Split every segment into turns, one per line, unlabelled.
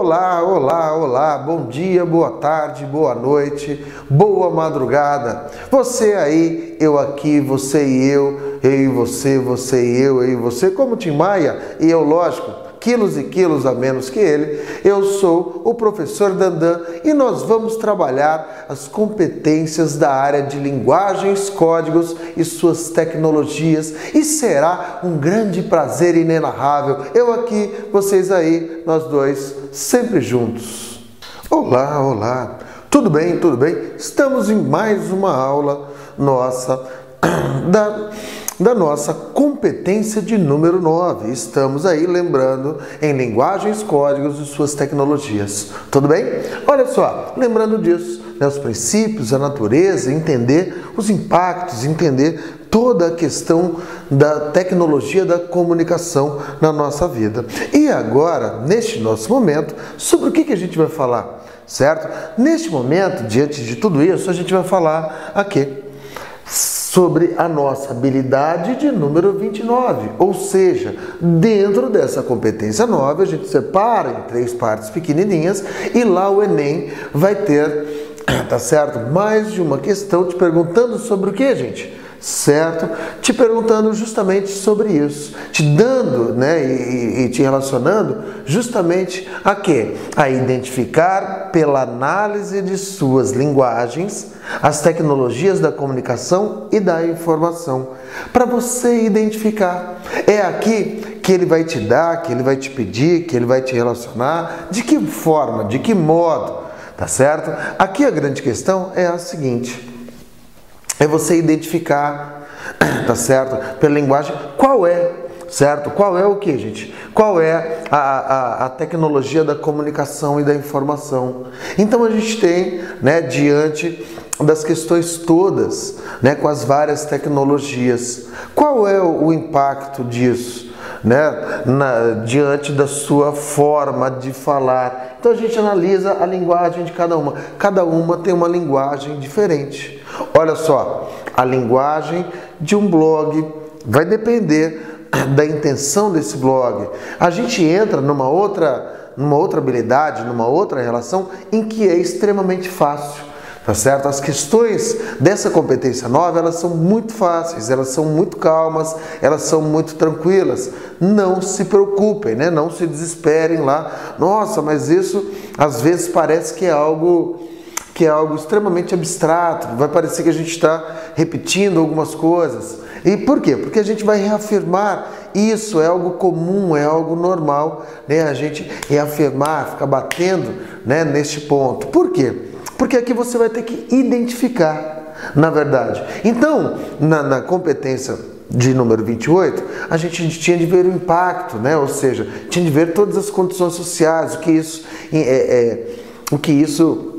Olá, olá, olá, bom dia, boa tarde, boa noite, boa madrugada. Você aí, eu aqui, você e eu e você, você e eu e você, como Tim Maia, e eu, lógico, quilos e quilos a menos que ele. Eu sou o professor Dandan e nós vamos trabalhar as competências da área de linguagens, códigos e suas tecnologias, e será um grande prazer inenarrável. Eu aqui, vocês aí, nós dois, sempre juntos. Olá, olá, tudo bem, tudo bem? Estamos em mais uma aula nossa da nossa competência de número 9. Estamos aí lembrando em linguagens, códigos e suas tecnologias. Tudo bem? Olha só, lembrando disso, né, os princípios, a natureza, entender os impactos, entender toda a questão da tecnologia da comunicação na nossa vida. E agora, neste nosso momento, sobre o que a gente vai falar, certo? Neste momento, diante de tudo isso, a gente vai falar aqui sobre a nossa habilidade de número 29, ou seja, dentro dessa competência 9, a gente separa em 3 partes pequenininhas e lá o Enem vai ter, tá certo? Mais de uma questão te perguntando sobre o que, gente? Certo? Te perguntando justamente sobre isso, te dando, né, e te relacionando justamente a quê? A identificar pela análise de suas linguagens as tecnologias da comunicação e da informação, para você identificar. É aqui que ele vai te dar, que ele vai te pedir, que ele vai te relacionar, de que forma, de que modo, tá certo? Aqui a grande questão é a seguinte: é você identificar, tá certo? Pela linguagem, qual é, certo? Qual é o que, gente? Qual é a tecnologia da comunicação e da informação? Então a gente tem, né, diante das questões todas, né, com as várias tecnologias, qual é o impacto disso, né, diante da sua forma de falar? Então a gente analisa a linguagem de cada uma tem uma linguagem diferente. Olha só, a linguagem de um blog vai depender da intenção desse blog. A gente entra numa outra habilidade, numa outra relação em que é extremamente fácil. Tá certo? As questões dessa competência 9, elas são muito fáceis, elas são muito calmas, elas são muito tranquilas. Não se preocupem, né? Não se desesperem lá. Nossa, mas isso às vezes parece que é algo extremamente abstrato, vai parecer que a gente está repetindo algumas coisas. E por quê? Porque a gente vai reafirmar isso, é algo comum, é algo normal, né? A gente reafirmar, ficar batendo, né, neste ponto. Por quê? Porque aqui você vai ter que identificar, na verdade. Então, na competência de número 28, a gente tinha de ver o impacto, né? Ou seja, tinha de ver todas as condições sociais, o que isso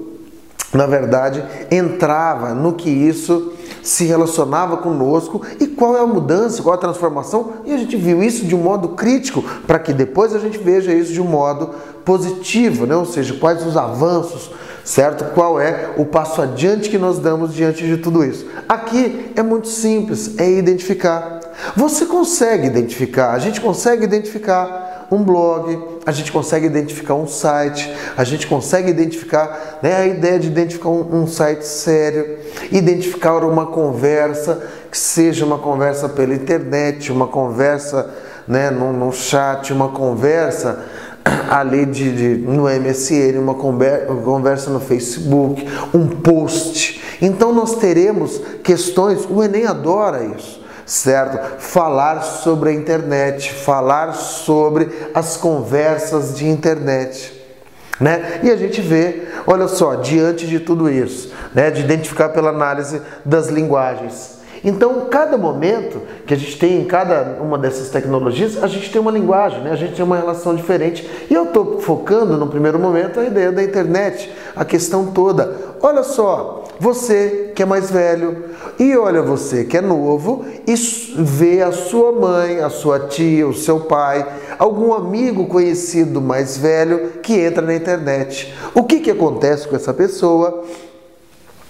na verdade entrava, no que isso se relacionava conosco e qual é a mudança, qual é a transformação, e a gente viu isso de um modo crítico para que depois a gente veja isso de um modo positivo, né? Ou seja, quais os avanços, certo? Qual é o passo adiante que nós damos diante de tudo isso? Aqui é muito simples, é identificar. Você consegue identificar, a gente consegue identificar um blog, a gente consegue identificar um site, a gente consegue identificar, né, a ideia de identificar um site sério, identificar uma conversa, que seja uma conversa pela internet, uma conversa, né, no chat, uma conversa ali no MSN, uma conversa no Facebook, um post. Então nós teremos questões, o Enem adora isso, certo? Falar sobre a internet, falar sobre as conversas de internet, né? E a gente vê, olha só, diante de tudo isso, né, de identificar pela análise das linguagens. Então, cada momento que a gente tem em cada uma dessas tecnologias, a gente tem uma linguagem, né? A gente tem uma relação diferente. E eu estou focando, no primeiro momento, a ideia da internet, a questão toda. Olha só, você que é mais velho e olha você que é novo e vê a sua mãe, a sua tia, o seu pai, algum amigo conhecido mais velho que entra na internet. O que acontece com essa pessoa?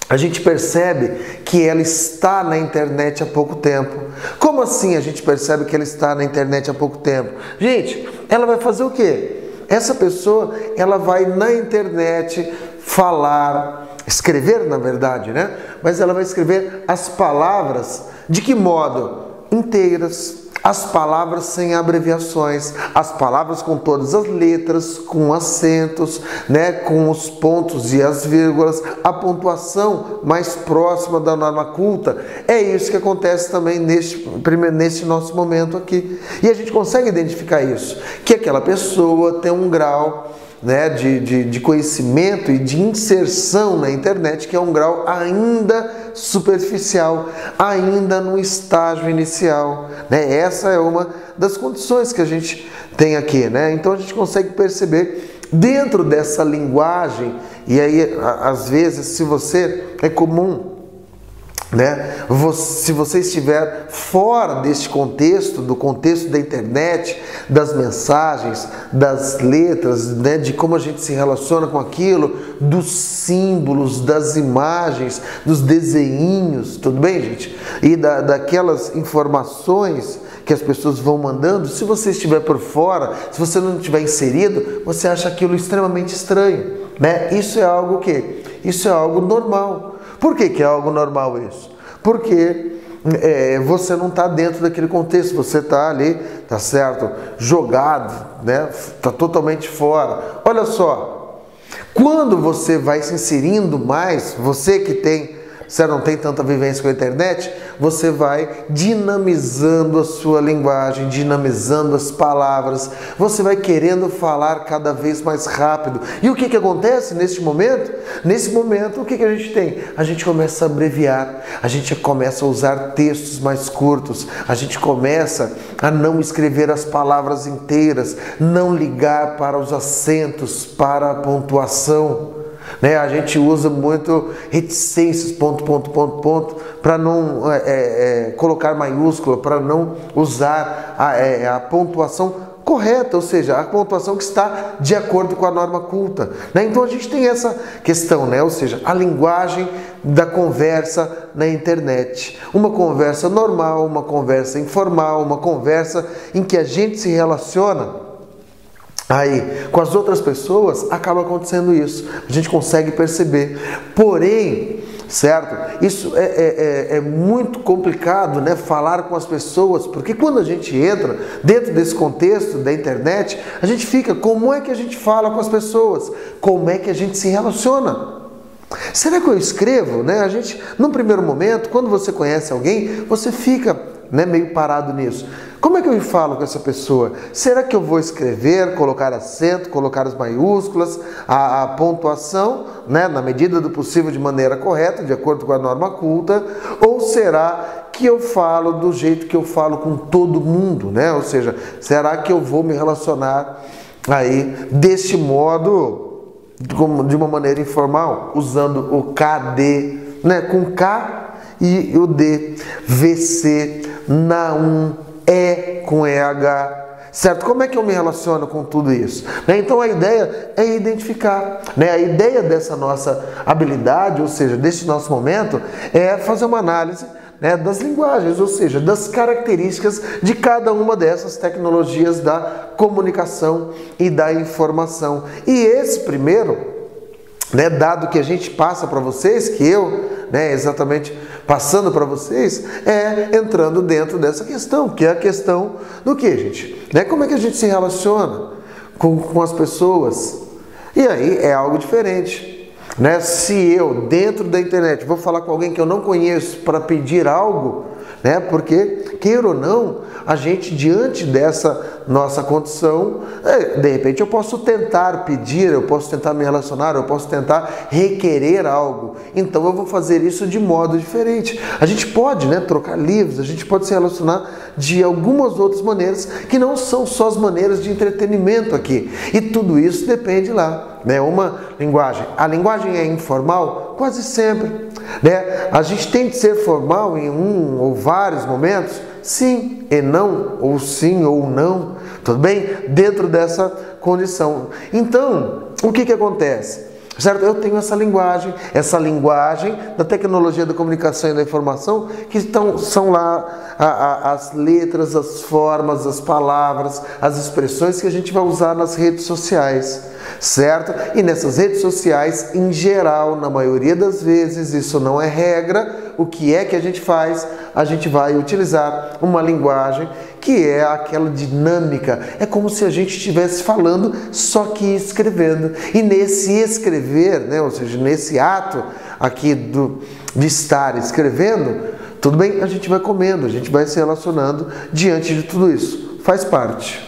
A gente percebe que ela está na internet há pouco tempo. Como assim a gente percebe que ela está na internet há pouco tempo? Gente, ela vai fazer o quê? essa pessoa, ela vai na internet falar, escrever na verdade, né? Mas ela vai escrever as palavras, de que modo? Inteiras, as palavras sem abreviações, as palavras com todas as letras, com acentos, né, com os pontos e as vírgulas, a pontuação mais próxima da norma culta. É isso que acontece também neste nosso momento aqui. E a gente consegue identificar isso, que aquela pessoa tem um grau, né, de conhecimento e de inserção na internet, que é um grau ainda superficial, ainda no estágio inicial, né? Essa é uma das condições que a gente tem aqui, né? Então a gente consegue perceber dentro dessa linguagem, e aí às vezes, se você é comum, né? Se você estiver fora deste contexto, do contexto da internet, das mensagens, das letras, né? De como a gente se relaciona com aquilo, dos símbolos, das imagens, dos desenhinhos, tudo bem, gente? E daquelas informações que as pessoas vão mandando, se você estiver por fora, se você não estiver inserido, você acha aquilo extremamente estranho, né? Isso é algo que? Isso é algo normal. Por que é algo normal isso? Porque você não está dentro daquele contexto, você está ali, tá certo? Jogado, né? Está totalmente fora. Olha só, quando você vai se inserindo mais, você que tem, você não tem tanta vivência com a internet, você vai dinamizando a sua linguagem, dinamizando as palavras, você vai querendo falar cada vez mais rápido. E o que acontece nesse momento? Nesse momento, o que a gente tem? A gente começa a abreviar, a gente começa a usar textos mais curtos, a gente começa a não escrever as palavras inteiras, não ligar para os acentos, para a pontuação. Né? A gente usa muito reticências, ponto, para não colocar maiúscula, para não usar a pontuação correta, ou seja, a pontuação que está de acordo com a norma culta. Né? Então a gente tem essa questão, né? Ou seja, a linguagem da conversa na internet. Uma conversa normal, uma conversa informal, uma conversa em que a gente se relaciona aí com as outras pessoas, acaba acontecendo isso. A gente consegue perceber. Porém, certo? Isso é muito complicado, né? Falar com as pessoas, porque quando a gente entra dentro desse contexto da internet, a gente fica, como é que a gente fala com as pessoas? Como é que a gente se relaciona? Será que eu escrevo? Né? A gente, num primeiro momento, quando você conhece alguém, você fica, né, meio parado nisso. Como é que eu falo com essa pessoa? Será que eu vou escrever, colocar acento, colocar as maiúsculas, a pontuação, né, na medida do possível de maneira correta, de acordo com a norma culta? Ou será que eu falo do jeito que eu falo com todo mundo, né? Ou seja, será que eu vou me relacionar aí deste modo, de uma maneira informal, usando o KD, né, com K e o D, VC, na E com EH, certo? Como é que eu me relaciono com tudo isso? Né? Então a ideia é identificar, né? A ideia dessa nossa habilidade, ou seja, deste nosso momento, é fazer uma análise, né, das linguagens, ou seja, das características de cada uma dessas tecnologias da comunicação e da informação. E esse primeiro, né, dado que a gente passa para vocês, que eu, né, exatamente passando para vocês, entrando dentro dessa questão, que é a questão do que, gente? Né? Como é que a gente se relaciona com as pessoas? E aí é algo diferente. Né? Se eu, dentro da internet, vou falar com alguém que eu não conheço para pedir algo, né? Porque, queira ou não, a gente, diante dessa nossa condição, de repente eu posso tentar pedir, eu posso tentar me relacionar, eu posso tentar requerer algo. Então eu vou fazer isso de modo diferente. A gente pode, né, trocar livros, a gente pode se relacionar de algumas outras maneiras, que não são só as maneiras de entretenimento aqui. E tudo isso depende lá, né? Uma linguagem. A linguagem é informal? Quase sempre. Né? A gente tem que ser formal em um ou vários momentos? Sim e não, ou sim ou não, tudo bem? Dentro dessa condição. Então, o que acontece? certo? Eu tenho essa linguagem da tecnologia da comunicação e da informação, que são lá as letras, as formas, as palavras, as expressões que a gente vai usar nas redes sociais, certo? E nessas redes sociais, em geral, na maioria das vezes, isso não é regra, o que é que a gente faz? A gente vai utilizar uma linguagem que é aquela dinâmica, é como se a gente estivesse falando, só que escrevendo. E nesse escrever, né, ou seja, nesse ato aqui de estar escrevendo, tudo bem, a gente vai comendo, a gente vai se relacionando diante de tudo isso. Faz parte.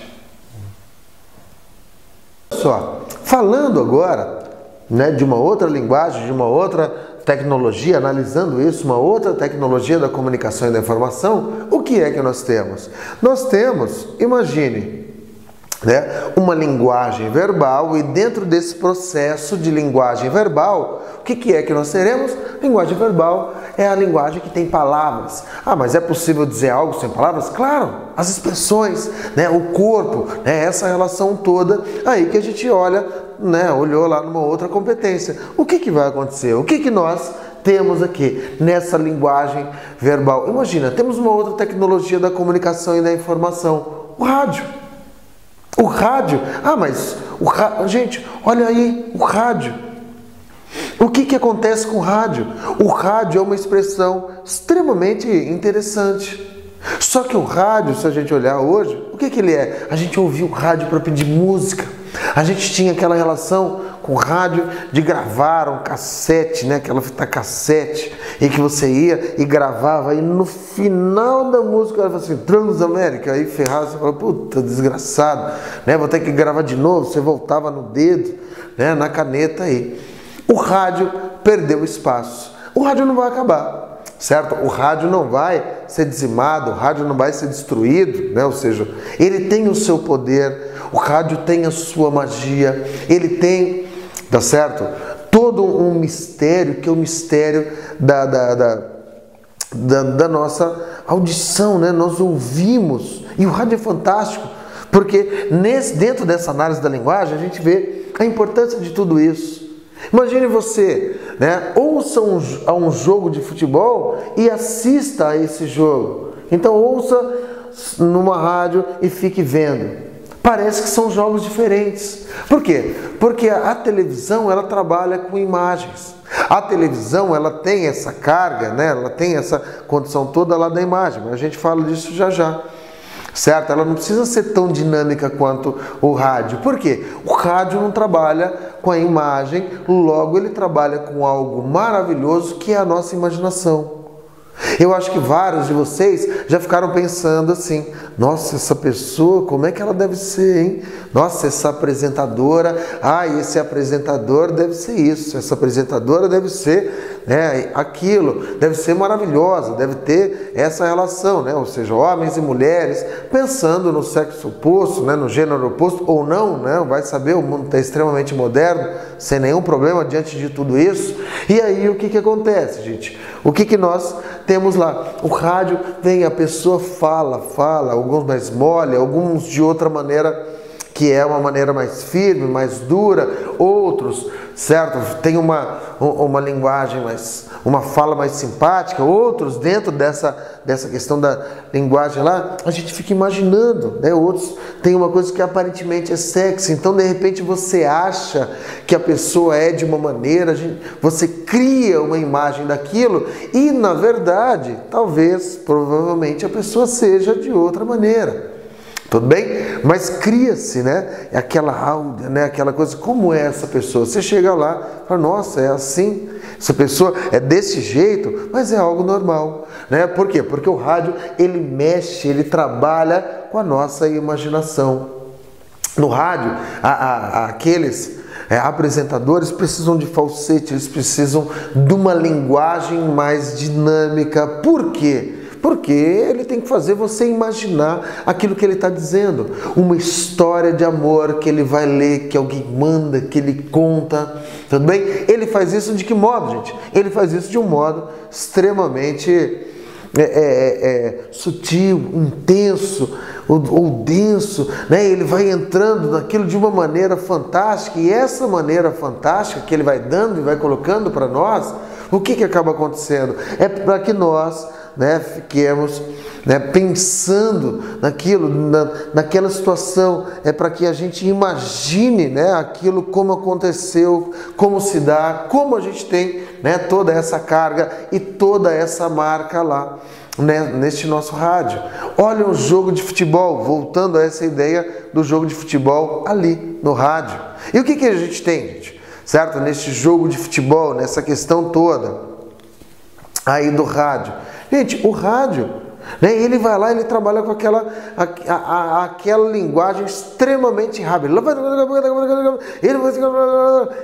Só, falando agora, né, de uma outra linguagem, de uma outra tecnologia, analisando isso, uma outra tecnologia da comunicação e da informação, o que é que nós temos? Nós temos, imagine, né, uma linguagem verbal, e dentro desse processo de linguagem verbal, o que é que nós teremos? Linguagem verbal é a linguagem que tem palavras. Ah, mas é possível dizer algo sem palavras? Claro, as expressões, né, o corpo, né, essa relação toda aí que a gente olha, né, olhou lá numa outra competência. O que vai acontecer? O que nós temos aqui nessa linguagem verbal? Imagina, temos uma outra tecnologia da comunicação e da informação, o rádio. O rádio, mas gente, olha aí, o rádio. O que acontece com o rádio? O rádio é uma expressão extremamente interessante. Só que o rádio, se a gente olhar hoje, o que ele é? A gente ouvia o rádio para pedir música. A gente tinha aquela relação com o rádio de gravar um cassete, né? Aquela fita cassete, e que você ia e gravava, e no final da música era assim, Transamérica, aí ferrado, você fala, puta, desgraçado, né? Vou ter que gravar de novo, você voltava no dedo, né? Na caneta aí. O rádio perdeu espaço. O rádio não vai acabar, certo? O rádio não vai ser dizimado, o rádio não vai ser destruído, né? Ou seja, ele tem o seu poder, o rádio tem a sua magia, ele tem, tá certo? Todo um mistério, que é o mistério da nossa audição, né? Nós ouvimos, e o rádio é fantástico, porque dentro dessa análise da linguagem a gente vê a importância de tudo isso. Imagine você, né, ouça um jogo de futebol e assista a esse jogo. Então ouça numa rádio e fique vendo. Parece que são jogos diferentes. Por quê? Porque a televisão, ela trabalha com imagens. A televisão, ela tem essa carga, né, ela tem essa condição toda lá da imagem. Mas a gente fala disso já já. Certo? Ela não precisa ser tão dinâmica quanto o rádio. Por quê? O rádio não trabalha com a imagem, logo ele trabalha com algo maravilhoso que é a nossa imaginação. Eu acho que vários de vocês já ficaram pensando assim, nossa, essa pessoa, como é que ela deve ser, hein? Nossa, essa apresentadora, esse apresentador deve ser isso, essa apresentadora deve ser, né, aquilo, deve ser maravilhosa, deve ter essa relação, né? Ou seja, homens e mulheres, pensando no sexo oposto, né, no gênero oposto, ou não, né? Vai saber, o mundo está extremamente moderno, sem nenhum problema diante de tudo isso. E aí o que acontece, gente? O que nós temos lá? O rádio vem, a pessoa fala, alguns mais mole, alguns de outra maneira, que é uma maneira mais firme, mais dura, outros, certo? Tem uma linguagem uma fala mais simpática, outros dentro dessa questão da linguagem lá, a gente fica imaginando, né? Outros tem uma coisa que aparentemente é sexy, então de repente você acha que a pessoa é de uma maneira, você cria uma imagem daquilo e na verdade, provavelmente a pessoa seja de outra maneira. Tudo bem? Mas cria-se, né? Aquela áurea, né? Aquela coisa, como é essa pessoa? Você chega lá e fala, nossa, é assim? Essa pessoa é desse jeito? Mas é algo normal, né? Por quê? Porque o rádio, ele mexe, ele trabalha com a nossa imaginação. No rádio, aqueles apresentadores precisam de falsete, eles precisam de uma linguagem mais dinâmica. Por quê? Porque ele tem que fazer você imaginar aquilo que ele está dizendo. Uma história de amor que ele vai ler, que alguém manda, que ele conta. Tudo bem? Ele faz isso de que modo, gente? Ele faz isso de um modo extremamente sutil, intenso. ou denso, né? Ele vai entrando naquilo de uma maneira fantástica, e essa maneira fantástica que ele vai dando e vai colocando para nós, o que acaba acontecendo? É para que nós, né, fiquemos, né, pensando naquilo, naquela situação, é para que a gente imagine, né, aquilo como aconteceu, como se dá, como a gente tem, né, toda essa carga e toda essa marca lá, né, neste nosso rádio. Olha um jogo de futebol, voltando a essa ideia do jogo de futebol ali no rádio. E o que a gente tem, gente? Certo? Neste jogo de futebol, nessa questão toda aí do rádio. Gente, o rádio, né, ele vai lá, ele trabalha com aquela linguagem extremamente rápida.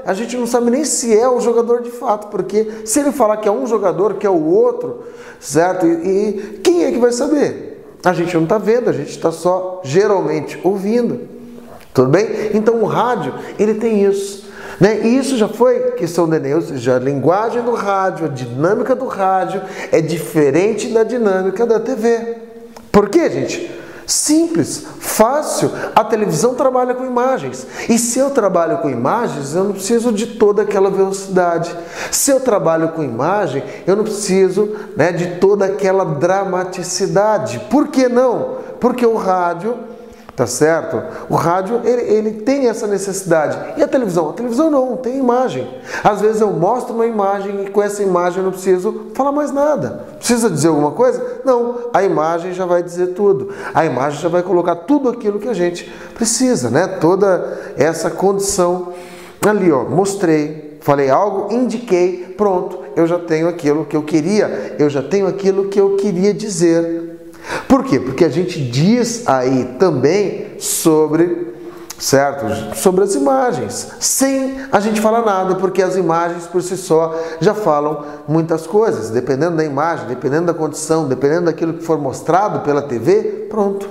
A gente não sabe nem se é o jogador de fato, porque se ele falar que é um jogador, que é o outro, certo? E quem é que vai saber? A gente não está vendo, a gente está só geralmente ouvindo. Tudo bem? Então o rádio, ele tem isso. Né? E isso já foi questão do Enem, ou seja, a linguagem do rádio, a dinâmica do rádio é diferente da dinâmica da TV. Por quê, gente? Simples, fácil. A televisão trabalha com imagens. E se eu trabalho com imagens, eu não preciso de toda aquela velocidade. Se eu trabalho com imagem, eu não preciso, né, de toda aquela dramaticidade. Por que não? Porque o rádio... Tá certo? O rádio, ele tem essa necessidade. E a televisão? A televisão não tem imagem. Às vezes eu mostro uma imagem e com essa imagem eu não preciso falar mais nada. Precisa dizer alguma coisa? Não. A imagem já vai dizer tudo. A imagem já vai colocar tudo aquilo que a gente precisa, né? Toda essa condição ali, ó. Mostrei, falei algo, indiquei, pronto. Eu já tenho aquilo que eu queria. Eu já tenho aquilo que eu queria dizer. Por quê? Porque a gente diz aí também sobre, certo? Sobre as imagens, sem a gente falar nada, porque as imagens por si só já falam muitas coisas, dependendo da imagem, dependendo da condição, dependendo daquilo que for mostrado pela TV, pronto.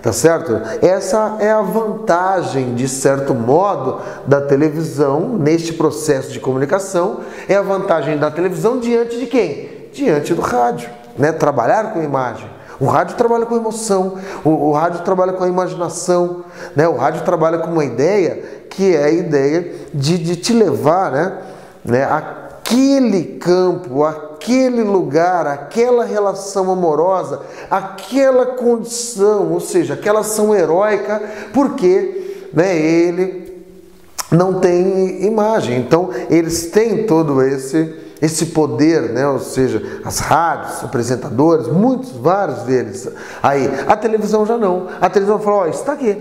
Tá certo? Essa é a vantagem, de certo modo, da televisão neste processo de comunicação, é a vantagem da televisão diante de quem? Diante do rádio. Né, trabalhar com imagem. O rádio trabalha com emoção, o rádio trabalha com a imaginação, né, o rádio trabalha com uma ideia que é a ideia de te levar, né, aquele campo, aquele lugar, aquela relação amorosa, aquela condição, ou seja, aquela ação heróica, porque, né, ele não tem imagem. Então, eles têm todo esse poder, né? Ou seja, as rádios, apresentadores, vários deles. Aí, a televisão já não. A televisão fala, ó, está aqui.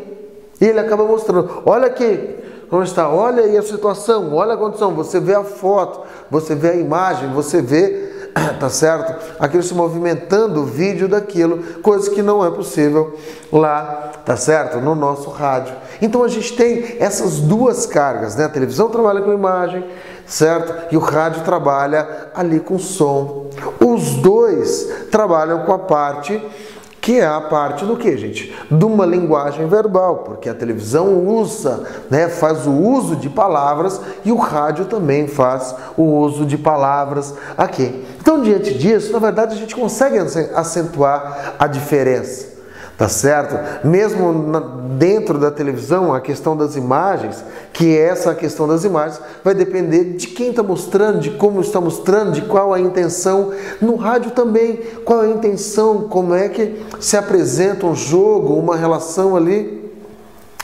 E ele acaba mostrando, olha aqui como está, olha aí a situação, olha a condição. Você vê a foto, você vê a imagem, você vê, tá certo? Aquilo se movimentando, o vídeo daquilo, coisa que não é possível lá, tá certo? No nosso rádio. Então a gente tem essas duas cargas, né? A televisão trabalha com imagem, certo? E o rádio trabalha ali com som. Os dois trabalham com a parte que é a parte do que, gente? De uma linguagem verbal, porque a televisão usa, né, faz o uso de palavras e o rádio também faz o uso de palavras aqui. Então, diante disso, na verdade, a gente consegue acentuar a diferença. Tá certo? Mesmo dentro da televisão, a questão das imagens, que essa questão das imagens vai depender de quem está mostrando, de como está mostrando, de qual a intenção. No rádio também, qual a intenção, como é que se apresenta um jogo, uma relação ali.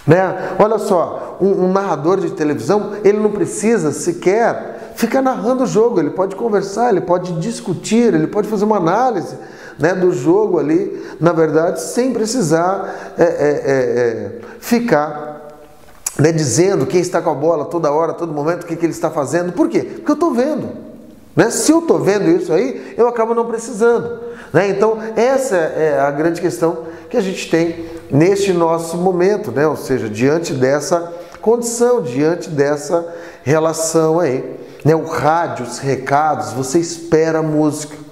Né? Olha só, um narrador de televisão, ele não precisa sequer ficar narrando o jogo, ele pode conversar, ele pode discutir, ele pode fazer uma análise, né, do jogo ali, na verdade, sem precisar ficar, né, dizendo quem está com a bola toda hora, a todo momento, o que ele está fazendo. Por quê? Porque eu estou vendo. Né? Se eu estou vendo isso aí, eu acabo não precisando. Né? Então, essa é a grande questão que a gente tem neste nosso momento, né? Ou seja, diante dessa condição, diante dessa relação aí. Né? O rádio, os recados, você espera a música.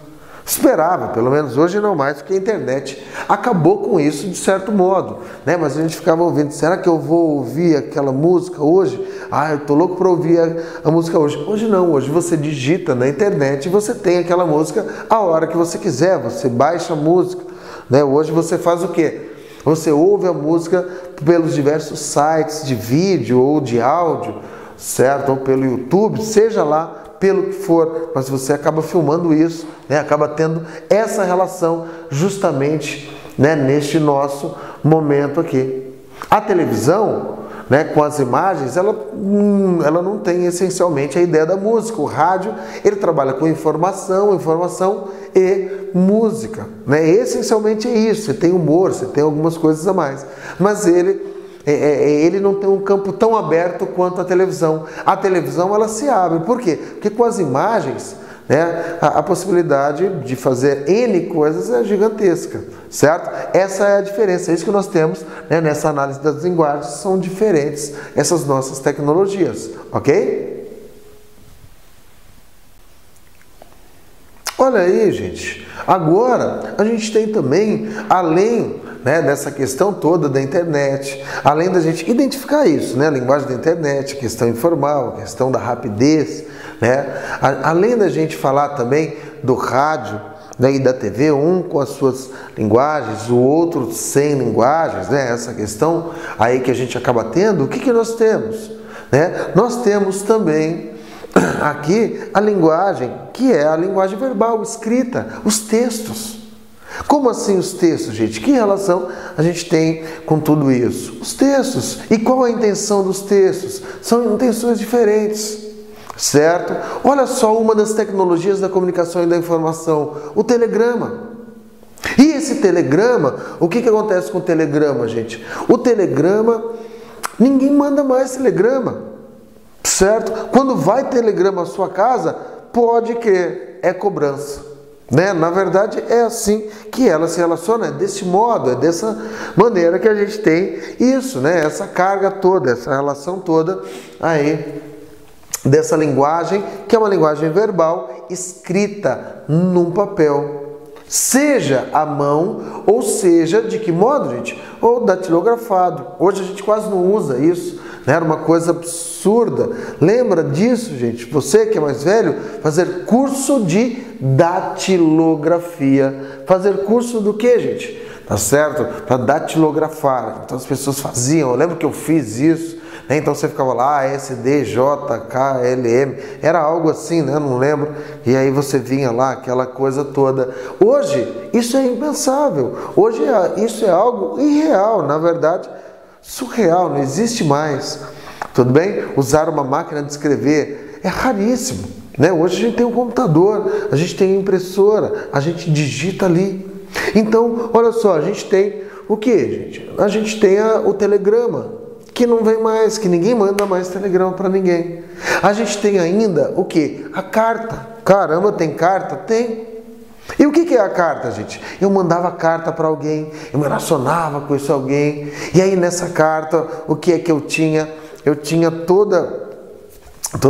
Esperava, pelo menos hoje não mais, porque a internet acabou com isso de certo modo, né? Mas a gente ficava ouvindo, será que eu vou ouvir aquela música hoje? Ah, eu tô louco para ouvir a música hoje. Hoje não, hoje você digita na internet e você tem aquela música a hora que você quiser, você baixa a música, né? Hoje você faz o quê? Você ouve a música pelos diversos sites de vídeo ou de áudio, certo? Ou pelo YouTube, seja lá pelo que for, mas você acaba filmando isso, né? Acaba tendo essa relação justamente, né, neste nosso momento aqui. A televisão, né, com as imagens, ela não tem essencialmente a ideia da música. O rádio, ele trabalha com informação e música, né? Essencialmente é isso. Você tem humor, você tem algumas coisas a mais, mas ele não tem um campo tão aberto quanto a televisão. A televisão, ela se abre. Por quê? Porque com as imagens, né, a possibilidade de fazer N coisas é gigantesca, certo? Essa é a diferença, é isso que nós temos, né, nessa análise das linguagens. São diferentes essas nossas tecnologias, ok? Olha aí, gente, agora a gente tem também, além, né, dessa questão toda da internet, além da gente identificar isso, né, a linguagem da internet, a questão informal, a questão da rapidez, né, além da gente falar também do rádio, né, e da TV, um com as suas linguagens, o outro sem linguagens, né, essa questão aí que a gente acaba tendo, o que nós temos? Né? Nós temos também aqui a linguagem, que é a linguagem verbal, escrita, os textos. Como assim os textos, gente? Que relação a gente tem com tudo isso? Os textos. E qual a intenção dos textos? São intenções diferentes, certo? Olha só uma das tecnologias da comunicação e da informação, o telegrama. E esse telegrama, o que acontece com o telegrama, gente? O telegrama, ninguém manda mais telegrama, certo? Quando vai telegrama à sua casa, pode que é cobrança, né? Na verdade é assim que ela se relaciona, é desse modo, é dessa maneira que a gente tem isso, né? Essa carga toda, essa relação toda aí dessa linguagem, que é uma linguagem verbal escrita num papel, seja à mão, ou seja, de que modo, gente? Ou datilografado. Hoje a gente quase não usa isso, né? Era uma coisa absurda. Lembra disso, gente? Você que é mais velho, fazer curso de datilografia. Fazer curso do que, gente? Tá certo? Para datilografar. Então as pessoas faziam, eu lembro que eu fiz isso. Então você ficava lá, S, D, J, K, L, M, era algo assim, né? Não lembro. E aí você vinha lá, aquela coisa toda. Hoje, isso é impensável. Hoje, isso é algo irreal, na verdade, surreal, não existe mais. Tudo bem? Usar uma máquina de escrever é raríssimo, né? Hoje a gente tem um computador, a gente tem impressora, a gente digita ali. Então, olha só, a gente tem o que, gente? A gente tem o telegrama, que não vem mais, que ninguém manda mais telegrama para ninguém. A gente tem ainda o que? A carta. Caramba, tem carta? Tem. E o que é a carta, gente? Eu mandava carta para alguém, eu me relacionava com esse alguém, e aí nessa carta, o que é que eu tinha? Eu tinha toda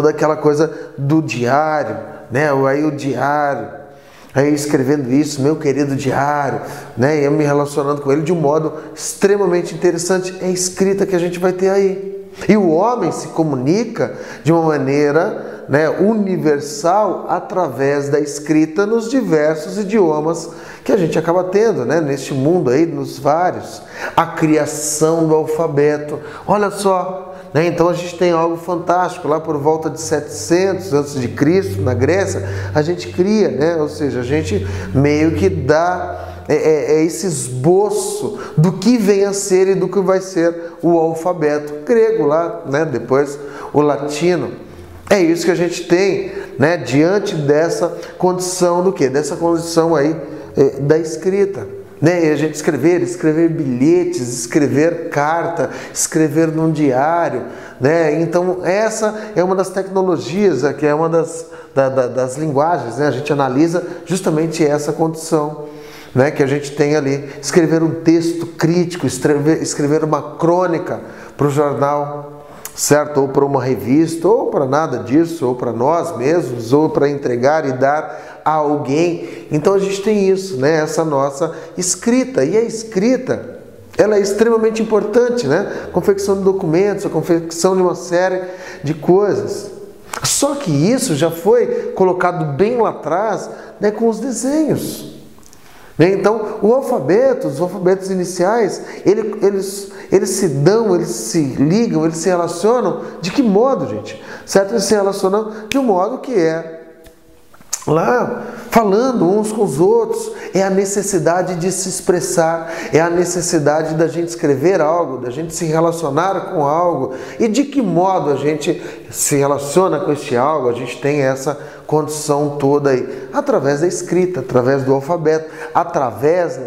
aquela coisa do diário, né? Aí o diário, aí escrevendo isso, meu querido diário, né? E eu me relacionando com ele de um modo extremamente interessante. É a escrita que a gente vai ter aí. E o homem se comunica de uma maneira, né, universal através da escrita nos diversos idiomas que a gente acaba tendo, né, neste mundo aí, nos vários. A criação do alfabeto. Olha só. Né? Então a gente tem algo fantástico, lá por volta de 700 a.C., na Grécia, a gente cria, né? Ou seja, a gente meio que dá esse esboço do que vem a ser e do que vai ser o alfabeto grego lá, né? Depois o latino. É isso que a gente tem, né? Diante dessa condição do quê? Dessa condição aí da escrita. Né? E a gente escrever bilhetes, escrever carta, escrever num diário, né? Então essa é uma das tecnologias, que é uma das linguagens, né? A gente analisa justamente essa condição, né, que a gente tem ali. Escrever um texto crítico, escrever uma crônica para o jornal, certo? Ou para uma revista, ou para nada disso, ou para nós mesmos, ou para entregar e dar a alguém. Então a gente tem isso, né? Essa nossa escrita. E a escrita, ela é extremamente importante, né? Confecção de documentos, a confecção de uma série de coisas. Só que isso já foi colocado bem lá atrás, né, com os desenhos. né? Então, os alfabetos iniciais, eles se dão, eles se ligam, eles se relacionam de que modo, gente? Certo? Eles se relacionam de um modo que é lá, falando uns com os outros, é a necessidade de se expressar, é a necessidade da gente escrever algo, da gente se relacionar com algo. E de que modo a gente se relaciona com este algo? A gente tem essa condição toda aí, através da escrita, através do alfabeto, através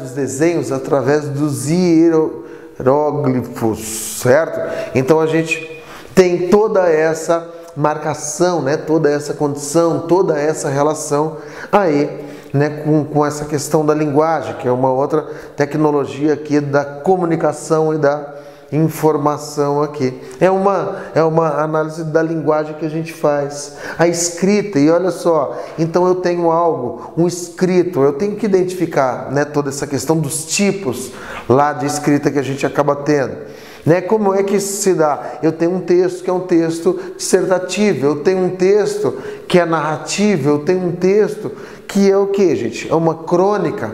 dos desenhos, através dos hieróglifos, certo? Então a gente tem toda essa marcação, né? Toda essa condição, toda essa relação aí, né? Com essa questão da linguagem, que é uma outra tecnologia aqui da comunicação e da informação aqui. É uma análise da linguagem que a gente faz. A escrita, e olha só, então eu tenho algo, um escrito, eu tenho que identificar, né, toda essa questão dos tipos lá de escrita que a gente acaba tendo. Né? Como é que isso se dá? Eu tenho um texto que é um texto dissertativo, eu tenho um texto que é narrativo, eu tenho um texto que é o que, gente? É uma crônica.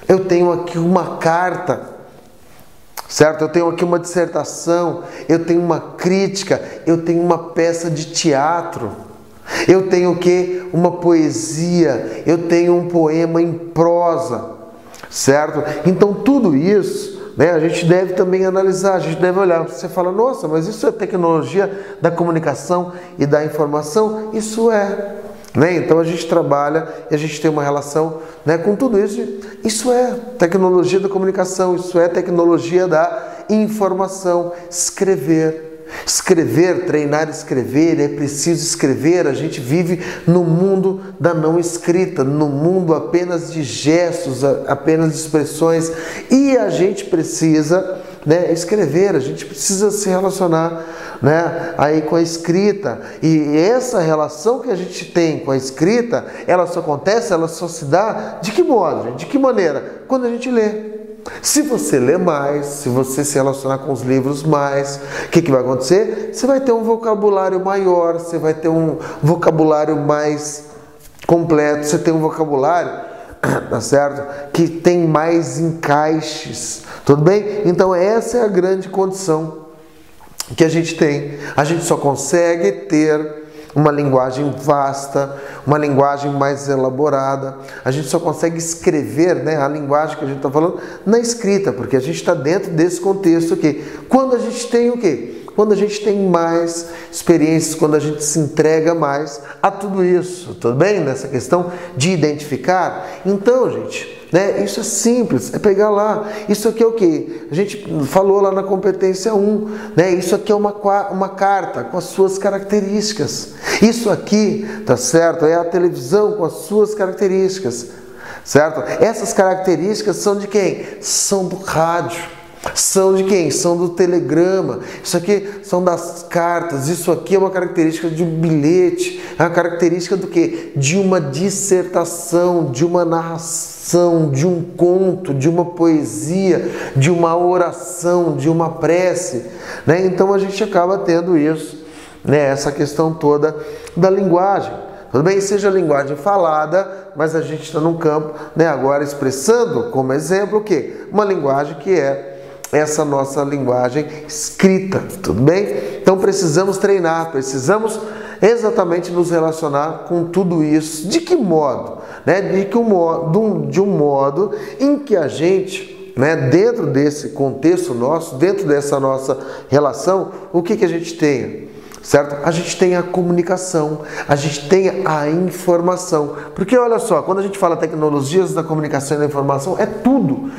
Eu tenho aqui uma carta, certo? Eu tenho aqui uma dissertação, eu tenho uma crítica, eu tenho uma peça de teatro, eu tenho o que? Uma poesia, eu tenho um poema em prosa, certo? Então tudo isso, né, a gente deve também analisar, a gente deve olhar. Você fala, nossa, mas isso é tecnologia da comunicação e da informação? Isso é. Né? Então a gente trabalha e a gente tem uma relação, né, com tudo isso. Isso é tecnologia da comunicação, isso é tecnologia da informação. Escrever, treinar escrever, é preciso escrever. A gente vive no mundo da não escrita, no mundo apenas de gestos, apenas de expressões, e a gente precisa, né, escrever, a gente precisa se relacionar, né, aí com a escrita. E essa relação que a gente tem com a escrita, ela só acontece, ela só se dá de que modo, gente? De que maneira? Quando a gente lê. Se você ler mais, se você se relacionar com os livros mais, o que vai acontecer? Você vai ter um vocabulário maior, você vai ter um vocabulário mais completo, você tem um vocabulário, tá certo? Que tem mais encaixes, tudo bem? Então essa é a grande condição que a gente tem. A gente só consegue ter uma linguagem vasta, uma linguagem mais elaborada. A gente só consegue escrever, né, a linguagem que a gente está falando na escrita, porque a gente está dentro desse contexto aqui. Quando a gente tem o quê? Quando a gente tem mais experiências, quando a gente se entrega mais a tudo isso, tudo bem? Nessa questão de identificar. Então, gente, né, isso é simples, é pegar lá. Isso aqui é o quê? A gente falou lá na competência 1, né? Isso aqui é uma carta com as suas características. Isso aqui, tá certo? É a televisão com as suas características, certo? Essas características são de quem? São do rádio. São de quem? São do telegrama. Isso aqui são das cartas. Isso aqui é uma característica de um bilhete. É uma característica do quê? De uma dissertação, de uma narração, de um conto, de uma poesia, de uma oração, de uma prece, né? Então a gente acaba tendo isso, né? Essa questão toda da linguagem. Tudo bem? Seja a linguagem falada, mas a gente está num campo, né, agora expressando como exemplo o quê? Uma linguagem que é essa nossa linguagem escrita, tudo bem? Então precisamos treinar, precisamos exatamente nos relacionar com tudo isso. De que modo? Né? De um modo em que a gente, né, dentro desse contexto nosso, dentro dessa nossa relação, o que a gente tem? Certo? A gente tem a comunicação, a gente tem a informação. Porque olha só, quando a gente fala tecnologias da comunicação e da informação, é tudo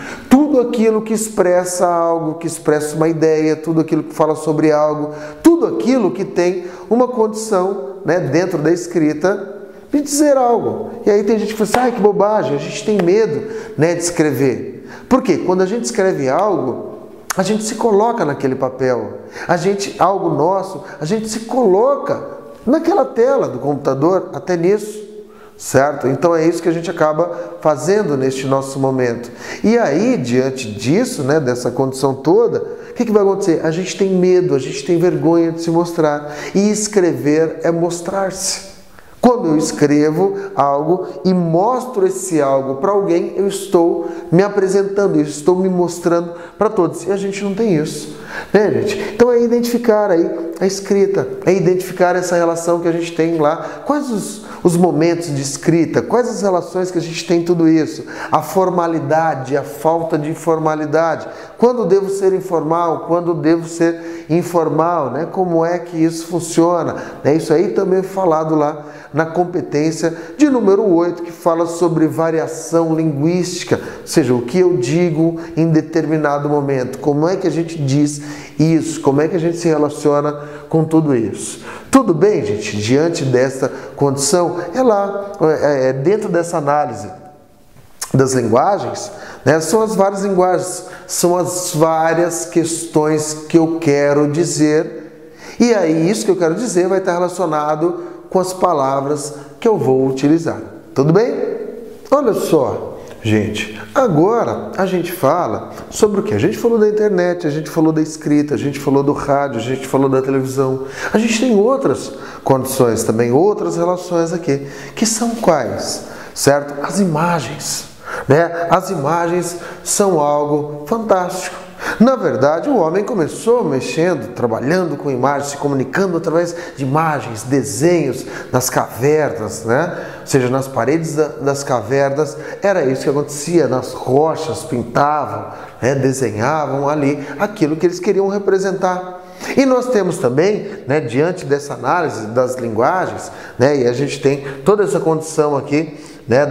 aquilo que expressa algo, que expressa uma ideia, tudo aquilo que fala sobre algo, tudo aquilo que tem uma condição, né, dentro da escrita de dizer algo. E aí tem gente que fala assim, ai, que bobagem, a gente tem medo, né, de escrever. Por quê? Quando a gente escreve algo, a gente se coloca naquele papel, algo nosso, a gente se coloca naquela tela do computador, até nisso, certo? Então é isso que a gente acaba fazendo neste nosso momento. E aí, diante disso, né, dessa condição toda, o que vai acontecer? A gente tem medo, a gente tem vergonha de se mostrar. E escrever é mostrar-se. Quando eu escrevo algo e mostro esse algo para alguém, eu estou me apresentando, eu estou me mostrando para todos. E a gente não tem isso, né, gente? Então é identificar aí a escrita, é identificar essa relação que a gente tem lá. Quais os momentos de escrita, quais as relações que a gente tem em tudo isso? A formalidade, a falta de formalidade. Quando devo ser informal, quando devo ser informal, né? Como é que isso funciona? Isso aí também é falado lá na competência de número 8, que fala sobre variação linguística, ou seja, o que eu digo em determinado momento, como é que a gente diz isso, como é que a gente se relaciona com tudo isso. Tudo bem, gente? Diante dessa condição, dentro dessa análise das linguagens, né, são as várias linguagens, são as várias questões que eu quero dizer, e aí isso que eu quero dizer vai estar relacionado com as palavras que eu vou utilizar. Tudo bem? Olha só, gente, agora a gente fala sobre o que? A gente falou da internet, a gente falou da escrita, a gente falou do rádio, a gente falou da televisão. A gente tem outras condições também, outras relações aqui, que são quais? Certo? As imagens, né? As imagens são algo fantástico. Na verdade, o homem começou mexendo, trabalhando com imagens, se comunicando através de imagens, desenhos nas cavernas, né? Ou seja, nas paredes das cavernas, era isso que acontecia, nas rochas pintavam, né? Desenhavam ali aquilo que eles queriam representar. E nós temos também, né, diante dessa análise das linguagens, né, e a gente tem toda essa condição aqui, né,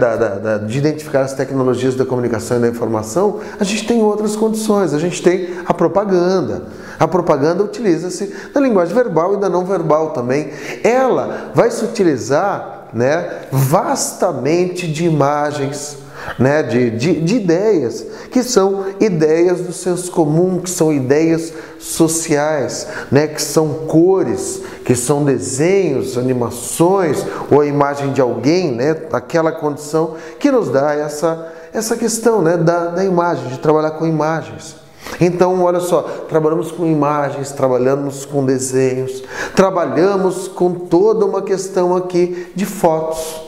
de identificar as tecnologias da comunicação e da informação, a gente tem outras condições. A gente tem a propaganda. A propaganda utiliza-se da linguagem verbal e da não verbal também. Ela vai se utilizar, né, vastamente de imagens, né, de ideias, que são ideias do senso comum, que são ideias sociais, né, que são cores, que são desenhos, animações, ou a imagem de alguém, né, aquela condição que nos dá essa questão, né, da imagem, de trabalhar com imagens. Então, olha só, trabalhamos com imagens, trabalhamos com desenhos, trabalhamos com toda uma questão aqui de fotos,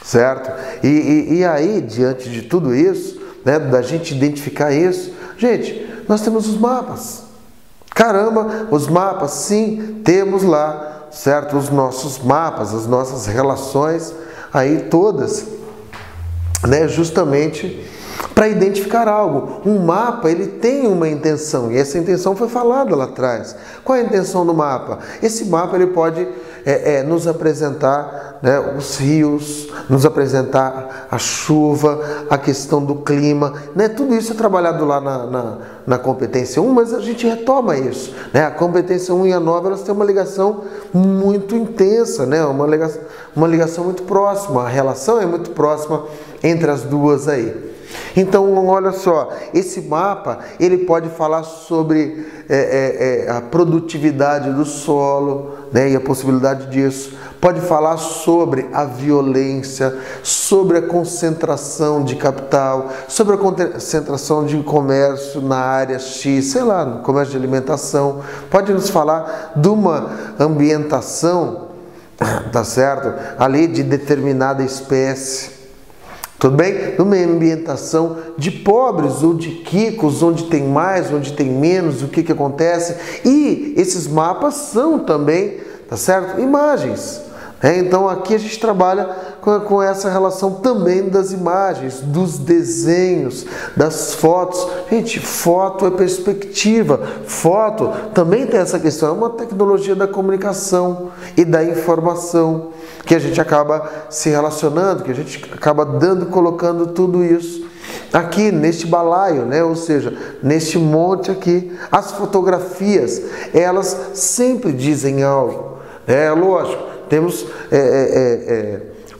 certo? E aí, diante de tudo isso, né, da gente identificar isso, gente, nós temos os mapas. Caramba, os mapas, sim, temos lá, certo? Os nossos mapas, as nossas relações, aí todas, né, justamente para identificar algo. Um mapa, ele tem uma intenção, e essa intenção foi falada lá atrás. Qual é a intenção do mapa? Esse mapa, ele pode nos apresentar, né, os rios, nos apresentar a chuva, a questão do clima, né? Tudo isso é trabalhado lá na competência 1, mas a gente retoma isso, né? A competência 1 e a 9, elas têm uma ligação muito intensa, né? Uma ligação muito próxima, a relação é muito próxima entre as duas aí. Então, olha só, esse mapa, ele pode falar sobre a produtividade do solo, né, e a possibilidade disso. Pode falar sobre a violência, sobre a concentração de capital, sobre a concentração de comércio na área X, sei lá, no comércio de alimentação. Pode nos falar de uma ambientação, tá certo? Ali de determinada espécie. Tudo bem? Numa ambientação de pobres ou de ricos, onde tem mais, onde tem menos, o que acontece. E esses mapas são também, tá certo? Imagens. Então aqui a gente trabalha com essa relação também das imagens, dos desenhos, das fotos. Gente, foto é perspectiva. Foto também tem essa questão, é uma tecnologia da comunicação e da informação, que a gente acaba se relacionando, que a gente acaba colocando tudo isso aqui neste balaio, né? Ou seja, neste monte aqui. As fotografias, elas sempre dizem algo. É lógico, temos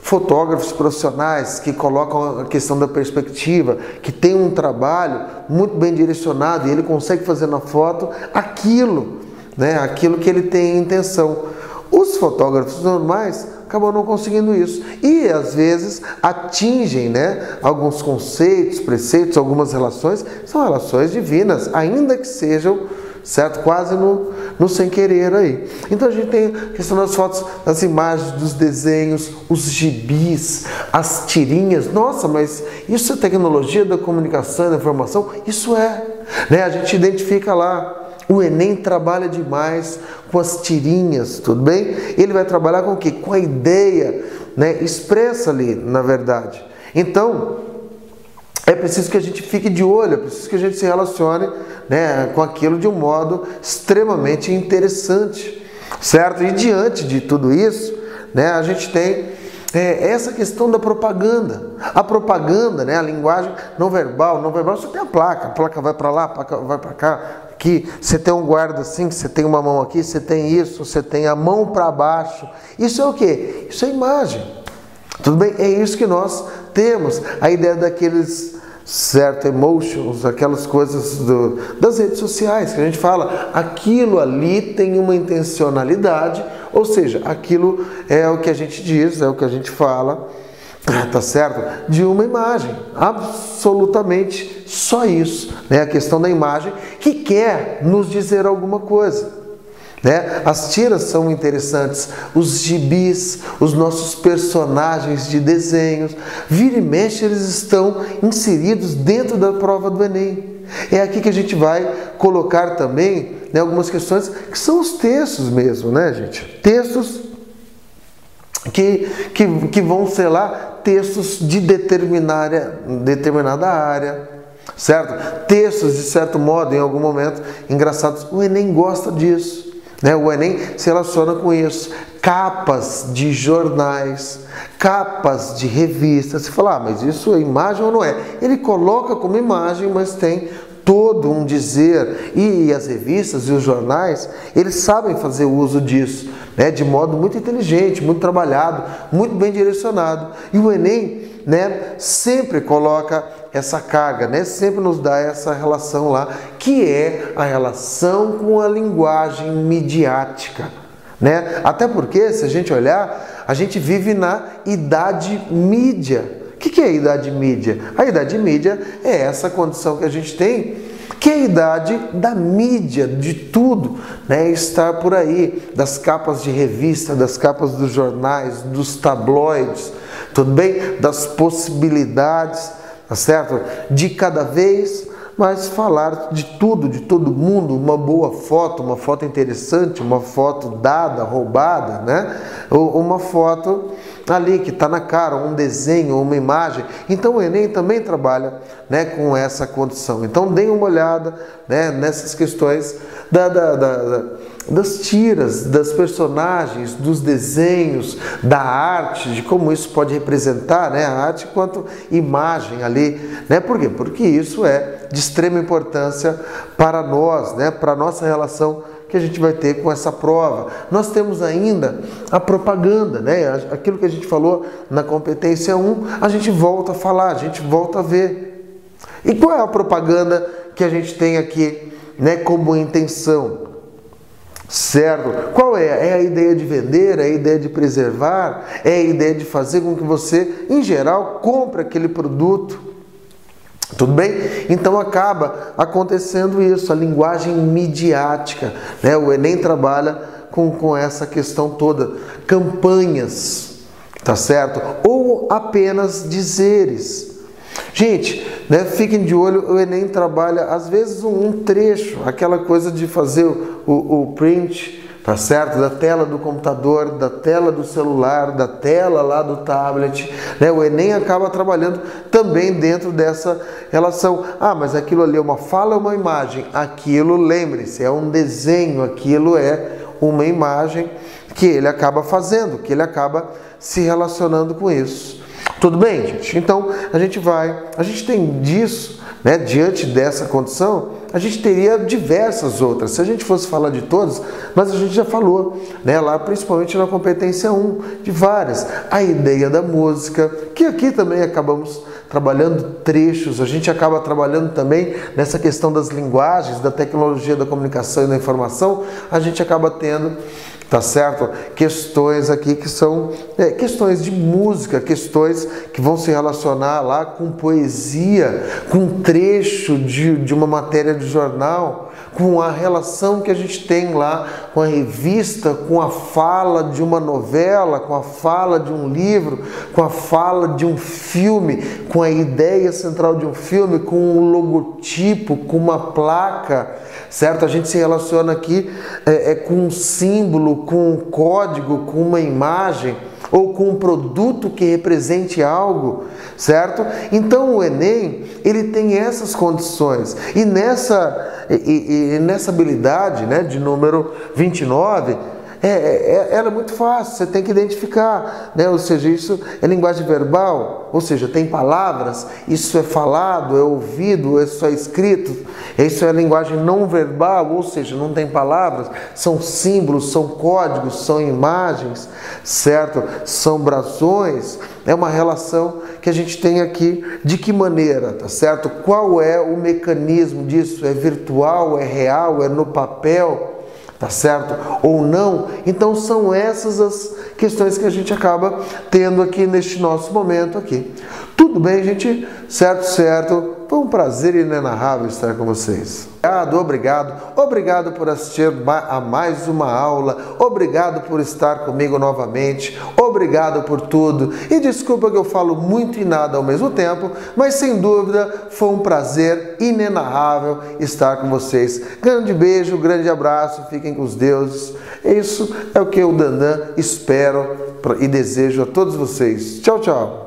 fotógrafos profissionais que colocam a questão da perspectiva, que tem um trabalho muito bem direcionado e ele consegue fazer na foto aquilo, né? Aquilo que ele tem intenção. Os fotógrafos normais acabam não conseguindo isso e às vezes atingem, né, alguns conceitos, preceitos, algumas relações, são relações divinas, ainda que sejam, certo? Quase no sem querer aí. Então a gente tem a questão das fotos, das imagens, dos desenhos, os gibis, as tirinhas. Nossa, mas isso é tecnologia da comunicação, da informação? Isso é, né? A gente identifica lá. O Enem trabalha demais com as tirinhas, tudo bem? Ele vai trabalhar com o quê? Com a ideia, né, expressa ali, na verdade. Então, é preciso que a gente fique de olho, é preciso que a gente se relacione, né, com aquilo de um modo extremamente interessante, certo? E diante de tudo isso, né, a gente tem essa questão da propaganda. A propaganda, né, a linguagem não verbal, você tem a placa vai para lá, a placa vai para cá. Aqui você tem um guarda assim, você tem uma mão aqui, você tem isso, você tem a mão para baixo. Isso é o quê? Isso é imagem. Tudo bem? É isso que nós temos. A ideia daqueles certo emotions, aquelas coisas das redes sociais que a gente fala, aquilo ali tem uma intencionalidade, ou seja, aquilo é o que a gente diz, é o que a gente fala, tá certo? De uma imagem, absolutamente só isso, né? A questão da imagem que quer nos dizer alguma coisa, né? As tiras são interessantes, os gibis, os nossos personagens de desenhos, vira e mexe eles estão inseridos dentro da prova do Enem. É aqui que a gente vai colocar também, né, algumas questões que são os textos mesmo, né, gente? Textos que vão ser lá textos de determinada área, certo? Textos, de certo modo, em algum momento, engraçados. O Enem gosta disso, né? O Enem se relaciona com isso. Capas de jornais, capas de revistas. Você fala, mas isso é imagem ou não é? Ele coloca como imagem, mas tem todo um dizer. E as revistas e os jornais, eles sabem fazer uso disso, né, de modo muito inteligente, muito trabalhado, muito bem direcionado. E o Enem, né, sempre coloca essa carga, né, sempre nos dá essa relação lá, que é a relação com a linguagem midiática, né? Até porque, se a gente olhar, a gente vive na idade mídia. O que é a idade mídia? A idade mídia é essa condição que a gente tem, que é a idade da mídia, de tudo, né, está por aí, das capas de revista, das capas dos jornais, dos tabloides, tudo bem? Das possibilidades, tá certo? De cada vez mais falar de tudo, de todo mundo, uma boa foto, uma foto interessante, uma foto dada, roubada, né? Ou uma foto ali que está na cara, um desenho, uma imagem. Então o Enem também trabalha, né, com essa condição. Então deem uma olhada, né, nessas questões das tiras, das personagens, dos desenhos, da arte, de como isso pode representar, né, a arte quanto imagem ali, né? Por quê? Porque isso é de extrema importância para nós, né, para a nossa relação que a gente vai ter com essa prova. Nós temos ainda a propaganda, né? Aquilo que a gente falou na competência 1, a gente volta a falar, a gente volta a ver. E qual é a propaganda que a gente tem aqui, né, como intenção? Certo? Qual é? É a ideia de vender, é a ideia de preservar, é a ideia de fazer com que você, em geral, compre aquele produto. Tudo bem? Então acaba acontecendo isso, a linguagem midiática, né? O Enem trabalha com essa questão toda, campanhas, tá certo? Ou apenas dizeres. Gente, né, fiquem de olho, o Enem trabalha às vezes um trecho, aquela coisa de fazer o print, tá certo? Da tela do computador, da tela do celular, da tela lá do tablet, né? O Enem acaba trabalhando também dentro dessa relação. Ah, mas aquilo ali é uma fala ou uma imagem? Aquilo, lembre-se, é um desenho, aquilo é uma imagem que ele acaba fazendo, que ele acaba se relacionando com isso. Tudo bem, gente? Então, a gente tem disso, né? Diante dessa condição, a gente teria diversas outras, se a gente fosse falar de todas, mas a gente já falou, né, lá principalmente na competência 1, de várias. A ideia da música, que aqui também acabamos trabalhando trechos, a gente acaba trabalhando também nessa questão das linguagens, da tecnologia da comunicação e da informação, a gente acaba tendo, tá certo? Questões aqui que são questões de música, questões que vão se relacionar lá com poesia, com trecho de uma matéria de jornal, com a relação que a gente tem lá com a revista, com a fala de uma novela, com a fala de um livro, com a fala de um filme, com a ideia central de um filme, com um logotipo, com uma placa, certo? A gente se relaciona aqui com um símbolo, com um código, com uma imagem, ou com um produto que represente algo, certo? Então o Enem, ele tem essas condições, e nessa habilidade, né, de número 29, ela é muito fácil, você tem que identificar, né? Ou seja, isso é linguagem verbal, ou seja, tem palavras, isso é falado, é ouvido, isso é escrito, isso é linguagem não verbal, ou seja, não tem palavras, são símbolos, são códigos, são imagens, certo? São brasões, é uma relação que a gente tem aqui. De que maneira, tá certo? Qual é o mecanismo disso? É virtual, é real, é no papel? Tá certo? Ou não? Então são essas as questões que a gente acaba tendo aqui neste nosso momento aqui. Tudo bem, gente? Certo, certo. Foi um prazer inenarrável estar com vocês. Obrigado por assistir a mais uma aula, obrigado por estar comigo novamente, obrigado por tudo, e desculpa que eu falo muito e nada ao mesmo tempo, mas sem dúvida foi um prazer inenarrável estar com vocês. Grande beijo, grande abraço, fiquem com os deuses. Isso é o que eu, Dandan, espero e desejo a todos vocês. Tchau, tchau.